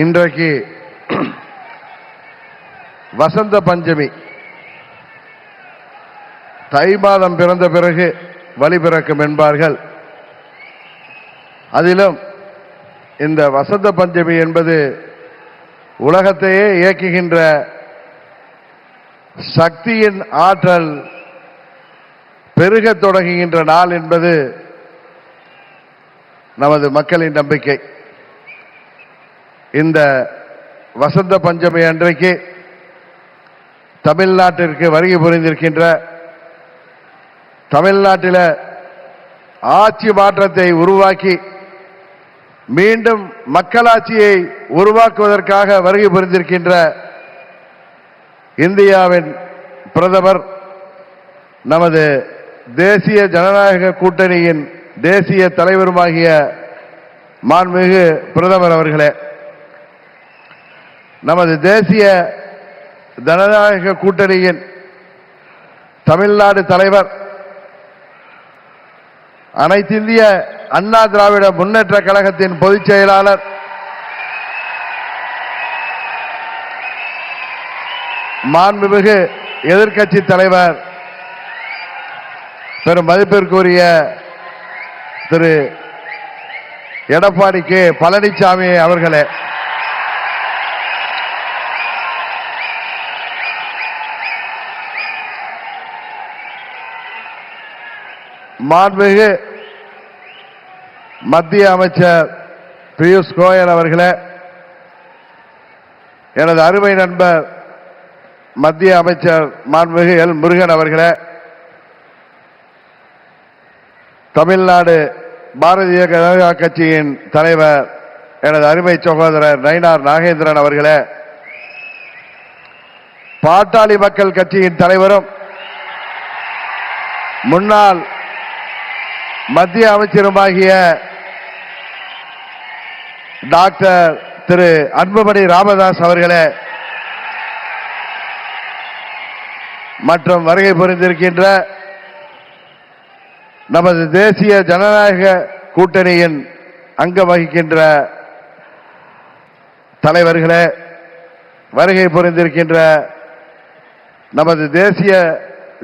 இன்றைக்கு வசந்த பஞ்சமி. தை மாதம் பிறந்த பிறகு வழி பிறக்கும் என்பார்கள். அதிலும் இந்த வசந்த பஞ்சமி என்பது உலகத்தையே இயக்குகின்ற சக்தியின் ஆற்றல் பெருக தொடங்குகின்ற நாள் என்பது நமது மக்களின் நம்பிக்கை. இந்த வசந்த பஞ்சமி அன்றைக்கு தமிழ்நாட்டிற்கு வருகை புரிந்திருக்கின்ற, தமிழ்நாட்டில் ஆட்சி மாற்றத்தை உருவாக்கி மீண்டும் மக்களாட்சியை உருவாக்குவதற்காக வருகை புரிந்திருக்கின்ற இந்தியாவின் பிரதமர், நமது தேசிய ஜனநாயக கூட்டணியின் தேசிய தலைவருமாகிய மாண்புமிகு பிரதமர் அவர்களே, நமது தேசிய ஜனநாயக கூட்டணியின் தமிழ்நாடு தலைவர், அனைத்திந்திய அண்ணா திராவிட முன்னேற்ற கழகத்தின் பொதுச் செயலாளர், மாண்புமிகு எதிர்க்கட்சி தலைவர், பெரும் மதிப்பிற்குரிய திரு எடப்பாடி கே பழனிசாமி அவர்களே, மாண்புமிகு மத்திய அமைச்சர் பியூஷ் கோயல் அவர்களே, எனது அருமை நண்பர் மத்திய அமைச்சர் மாண்புமிகு எல் முருகன் அவர்களே, தமிழ்நாடு பாரதிய ஜனதா கட்சியின் தலைவர் எனது அருமை சகோதரர் நயினார் நாகேந்திரன் அவர்களே, பாட்டாளி மக்கள் கட்சியின் தலைவரும் முன்னாள் மத்திய அமைச்சருமாகிய டாக்டர் திரு அன்புமணி ராமதாஸ் அவர்களே, மற்றும் வருகை புரிந்திருக்கின்ற நமது தேசிய ஜனநாயக கூட்டணியின் அங்கம் வகிக்கின்ற தலைவர்களே, வருகை புரிந்திருக்கின்ற நமது தேசிய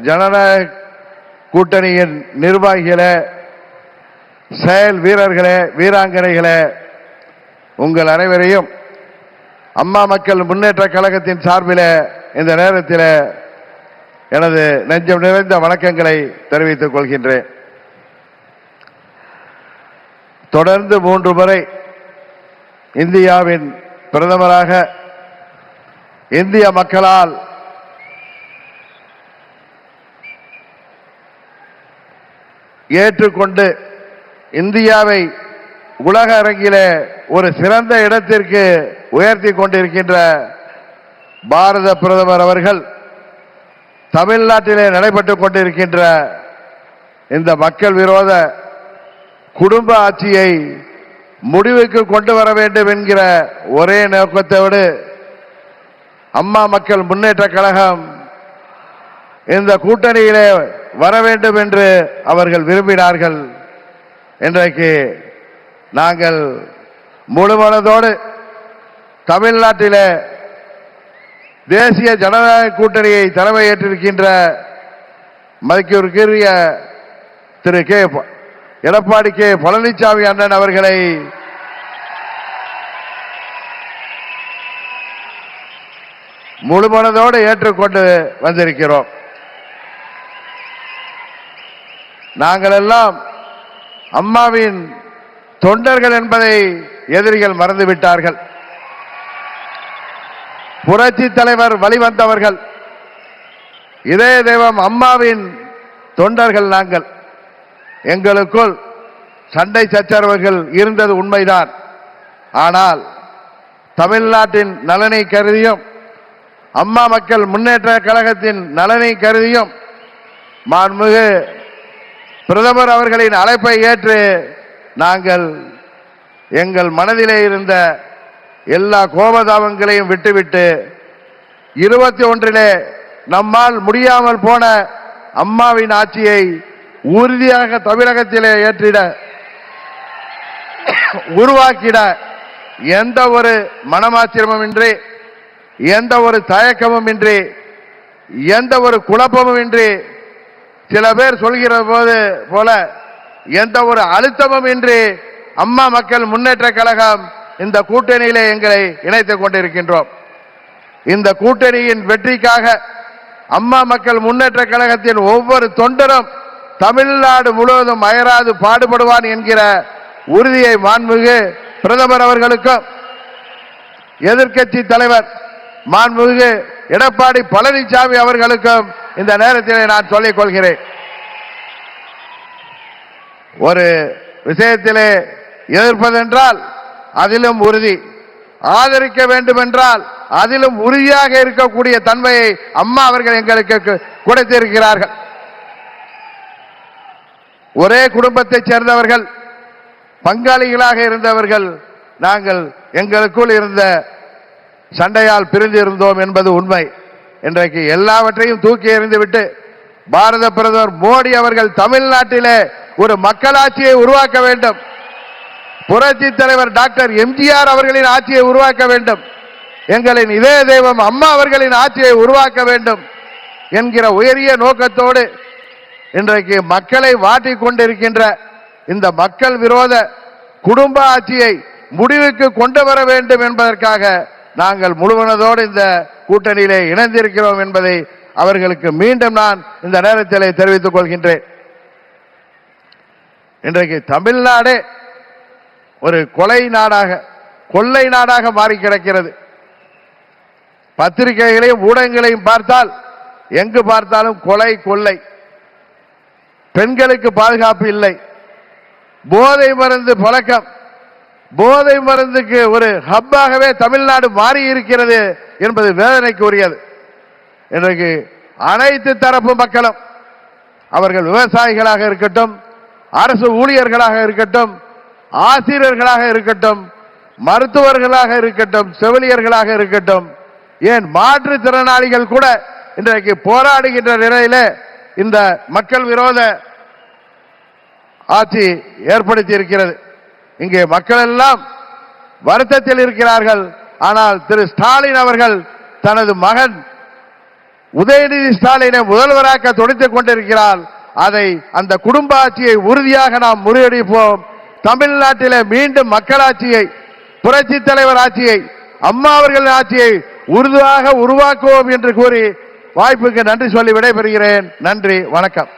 ஜனநாயக கூட்டணியின் நிர்வாகிகளே, செயல் வீரர்களே, வீராங்கனைகளே, உங்கள் அனைவரையும் அம்மா மக்கள் முன்னேற்ற கழகத்தின் சார்பில் இந்த நேரத்தில் எனது நெஞ்சம் நிறைந்த வணக்கங்களை தெரிவித்துக் கொள்கின்றேன். தொடர்ந்து 3 முறை இந்தியாவின் பிரதமராக இந்திய மக்களால் ஏற்றுக்கொண்டு இந்தியாவை உலக அரங்கிலே ஒரு சிறந்த இடத்திற்கு உயர்த்தி கொண்டிருக்கின்ற பாரத பிரதமர் அவர்கள் தமிழ்நாட்டிலே நடைபெற்றுக் கொண்டிருக்கின்ற இந்த மக்கள் விரோத குடும்ப ஆட்சியை முடிவுக்கு கொண்டு வர வேண்டும் என்கிற ஒரே நோக்கத்தோடு அம்மா மக்கள் முன்னேற்ற கழகம் இந்த கூட்டணியிலே வர வேண்டும் என்று அவர்கள் விரும்பினார்கள். இன்றைக்கு நாங்கள் முழுமனதோடு தமிழ்நாட்டிலே தேசிய ஜனநாயக கூட்டணியை தலைமையேற்றிருக்கின்ற மதிப்பிற்குரிய திரு எடப்பாடி கே பழனிசாமி அண்ணன் அவர்களை முழுமனதோடு ஏற்றுக்கொண்டு வந்திருக்கிறோம். நாங்கள் எல்லாம் அம்மாவின் தொண்டர்கள் என்பதை எதிரிகள் மறந்துவிட்டார்கள். புரட்சி தலைவர் வழிவந்தவர்கள், இதய தெய்வம் அம்மாவின் தொண்டர்கள் நாங்கள். எங்களுக்குள் சண்டை சச்சரவுகள் இருந்தது உண்மைதான். ஆனால் தமிழ்நாட்டின் நலனை கருதியும் அம்மா மக்கள் முன்னேற்ற கழகத்தின் நலனை கருதியும் மாண்புமிகு பிரதமர் அவர்களின் அழைப்பை ஏற்று நாங்கள் எங்கள் மனதிலே இருந்த எல்லா கோபதாபங்களையும் விட்டுவிட்டு 21 நம்மால் முடியாமல் போன அம்மாவின் ஆட்சியை உறுதியாக தமிழகத்திலே ஏற்றிட உருவாக்கிட எந்த ஒரு மனமாச்சரியமுமின்றி, எந்த ஒரு தயக்கமும் இன்றி, எந்த ஒரு குழப்பமும் இன்றி, சில பேர் சொல்கிற போல எந்த ஒரு அழுத்தமும் இன்றி அம்மா மக்கள் முன்னேற்ற கழகம் இந்த கூட்டணியிலே எங்களை இணைத்துக் கொண்டிருக்கின்றோம். இந்த கூட்டணியின் வெற்றிக்காக அம்மா மக்கள் முன்னேற்ற கழகத்தின் ஒவ்வொரு தொண்டரும் தமிழ்நாடு முழுவதும் அயராது பாடுபடுவான் என்கிற உறுதியை மாண்புமிகு பிரதமர் அவர்களுக்கும் எதிர்க்கட்சி தலைவர் மாண்புமிகு எடப்பாடி பழனிசாமி அவர்களுக்கும் இந்த நேரத்திலே நான் சொல்லிக் கொள்கிறேன். ஒரு விஷயத்திலே எதிர்ப்பதென்றால் அதிலும் உறுதி, ஆதரிக்க வேண்டும் என்றால் அதிலும் உறுதியாக இருக்கக்கூடிய தன்மையை அம்மா அவர்கள் எங்களுக்கு கொடுத்திருக்கிறார்கள். ஒரே குடும்பத்தைச் சேர்ந்தவர்கள், பங்காளிகளாக இருந்தவர்கள் நாங்கள் எங்களுக்குள் இருந்த சண்டையால் பிரிந்து இருந்தோம் என்பது உண்மை. இன்றைக்கு எல்லாவற்றையும் தூக்கி எறிந்துவிட்டு பாரத பிரதமர் மோடி அவர்கள் தமிழ்நாட்டிலே ஒரு மக்களாட்சியை உருவாக்க வேண்டும், புரட்சி தலைவர் டாக்டர் எம்ஜிஆர் அவர்களின் ஆட்சியை உருவாக்க வேண்டும், எங்களின் இதய தெய்வம் அம்மா அவர்களின் ஆட்சியை உருவாக்க வேண்டும் என்கிற உயரிய நோக்கத்தோடு இன்றைக்கு மக்களை வாட்டிக் கொண்டிருக்கின்ற இந்த மக்கள் விரோத குடும்ப ஆட்சியை முடிவுக்கு கொண்டு வர வேண்டும் என்பதற்காக நாங்கள் முழுவனதோடு இந்த கூட்டணியிலே இணைந்திருக்கிறோம் என்பதை அவர்களுக்கு மீண்டும் நான் இந்த நேரத்தில் தெரிவித்துக் கொள்கின்றேன். இன்றைக்கு தமிழ்நாடு ஒரு கொலை நாடாக, கொள்ளை நாடாக மாறி கிடக்கிறது. பத்திரிகைகளையும் ஊடகங்களையும் பார்த்தால் எங்கு பார்த்தாலும் கொலை, கொள்ளை, பெண்களுக்கு பாதுகாப்பு இல்லை, போதை மருந்து பழக்கம், போதை மருந்துக்கு ஒரு ஹப்பாகவே தமிழ்நாடு மாறி இருக்கிறது என்பது வேதனைக்கு உரியது. இன்றைக்கு அனைத்து தரப்பு மக்களும், அவர்கள் விவசாயிகளாக இருக்கட்டும், அரசு ஊழியர்களாக இருக்கட்டும், ஆசிரியர்களாக இருக்கட்டும், மருத்துவர்களாக இருக்கட்டும், செவிலியர்களாக இருக்கட்டும், ஏன் மாற்றுத்திறனாளிகள் கூட இன்றைக்கு போராடுகின்ற நிலையில இந்த மக்கள் விரோத ஆட்சி ஏற்படுத்தி இருக்கிறது. இங்கே மக்கள் எல்லாம் வருத்தத்தில் இருக்கிறார்கள். ஆனால் திரு ஸ்டாலின் அவர்கள் தனது மகன் உதயநிதி ஸ்டாலினை முதல்வராக்க துடித்துக் கொண்டிருக்கிறார். அதை, அந்த குடும்ப ஆட்சியை உறுதியாக நாம் முறியடிப்போம். தமிழ்நாட்டிலே மீண்டும் மக்களாட்சியை, புரட்சி தலைவர் ஆட்சியை, அம்மா அவர்களின் ஆட்சியை உறுதியாக உருவாக்குவோம் என்று கூறி வாய்ப்புக்கு நன்றி சொல்லி விடைபெறுகிறேன். நன்றி, வணக்கம்.